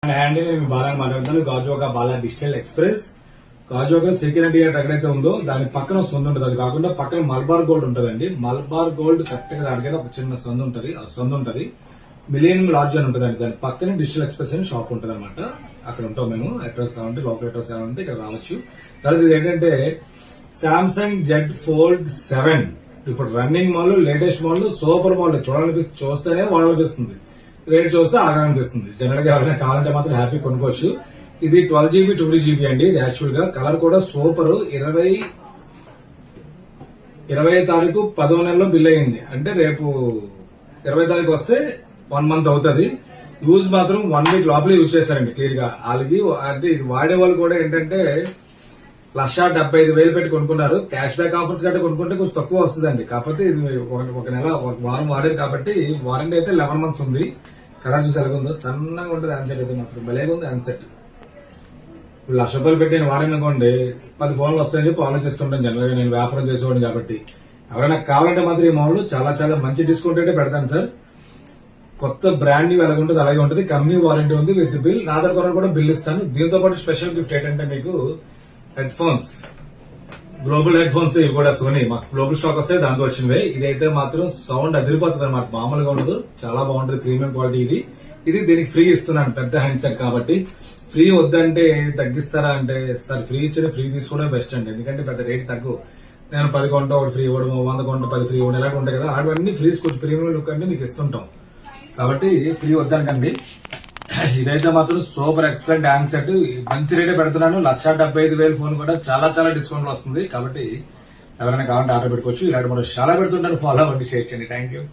Handle నేను బాగా మాట్లాడతాను. Gajuwaka Bala digital express Gajuwaka second theatre ఎక్కడైతే ఉందో దాని పక్కన ఒక సందు ఉంటుంది. అది కాకుండా పక్కన మల్బార్ గోల్డ్ ఉంటుందండి. మల్బార్ గోల్డ్ కరెక్ట్ గా దానికైతే ఒక చిన్న సందు ఉంటది. మిలియన్ లాడ్జ్ అని ఉంటుందండి. దాని పక్కనే డిజిటల్ ఎక్స్ప్రెస్ అని షాప్ ఉంటుంది అనమాట. అక్కడ ఉంటాం మేము. అడ్రస్ కావాలంటే లోకల్ అడ్రస్ కావాలంటే ఇక్కడ రావచ్చు. తర్వాత ఇది ఏంటంటే సామ్సంగ్ జెడ్ ఫోల్డ్ 7 ఇప్పుడు running mall, latest mall, super mall చూస్తేనే వాడాలనిపిస్తుంది. రేట్ చూస్తే ఆగాలనిపిస్తుంది. జనరల్ గా ఎవరైనా కావాలంటే మాత్రం హ్యాపీ కొనుక్కోవచ్చు. ఇది 12 GB 2GB అండి. ఇది యాక్చువల్ గా కలర్ కూడా సూపర్. 20 తారీఖు 10వ నెలలో బిల్ అయింది. అంటే రేపు 20 తారీఖు వస్తే 1 మంత్ అవుతుంది. యూజ్ మాత్రం 1 వీక్ లోపలే యూజ్ చేశారండి క్లియర్ గా. వాళ్ళకి అంటే ఇది వాడే వాళ్ళు కూడా ఏంటంటే 1,75,000 పెట్టి కొనుక్కున్నారు. క్యాష్ బ్యాక్ ఆఫర్స్ గట్రా కొనుక్కుంటే కొంచెం తక్కువ వస్తుందండి. కాకపోతే ఇది ఒక నెల ఒక వారం వాడేది కాబట్టి వారంటీ అయితే 11 మంత్స్ ఉంది. కలర్ చూసి ఎలాగుందో సన్నగా ఉంటుంది. హ్యాండ్సెట్ అయితే మాత్రం భలేగా ఉంది. హ్యాండ్సెట్ ఇప్పుడు ₹1,00,000 పెట్టి నేను వాడాననుకోండి 10 ఫోన్లు వస్తాయని చెప్పి ఆలోచిస్తుంటాను. జనరల్ గా నేను వ్యాపారం చేసేవాడిని కాబట్టి ఎవరైనా కావాలంటే మాత్రం ఈ మామూలు చాలా చాలా మంచి డిస్కౌంట్ అయితే పెడతాను సార్. కొత్త బ్రాండ్ ఎలాగ ఉంటుంది అలాగే ఉంటుంది. కంపెనీ వారంటీ ఉంది విత్ బిల్. నా దగ్గర కూడా బిల్ ఇస్తాను. దీంతో పాటు స్పెషల్ గిఫ్ట్ ఏంటంటే మీకు head phones, global head phones. ఇవి కూడా సోనీ మాకు గ్లోబల్ స్టాక్ వస్తాయి దాంతో వచ్చినవే. ఇదైతే మాత్రం సౌండ్ అదిరిపోతుంది అనమాట. మామూలుగా ఉండదు, చాలా బాగుంటుంది. ప్రీమియం క్వాలిటీ ఇది దీనికి ఫ్రీ ఇస్తున్నాను. పెద్ద హ్యాండ్సెట్ కాబట్టి ఫ్రీ వద్దంటే తగ్గిస్తారా అంటే సార్ ఫ్రీ ఇచ్చిన ఫ్రీ తీసుకోవడం బెస్ట్ అండి. ఎందుకంటే పెద్ద రేట్ తక్కువ. నేను 10 కొంట ఒకటి ఫ్రీ ఇవ్వడం, 100 కొంట 10 ఫ్రీ ఇవ్వడం ఇలాంటి ఉంటాయి కదా. అవన్నీ ఫ్రీస్ కొంచెం ప్రీమియం లుక్ అంటే మీకు ఇస్తుంటాం కాబట్టి ఫ్రీ వద్దనకండి. ఇదైతే మాత్రం సూపర్ ఎక్సలెంట్ హ్యాండ్సెట్. మంచి రేటే పెడుతున్నాను. 1,75,000 ఫోన్ కూడా చాలా చాలా డిస్కౌంట్ లో వస్తుంది. కాబట్టి ఎవరైనా కావాలంటే ఆర్డర్ పెట్టుకోవచ్చు. ఇలాంటి మనం చాలా పెడుతుంటాను. ఫాలో అవ్వండి, షేర్ చేయండి. Thank you.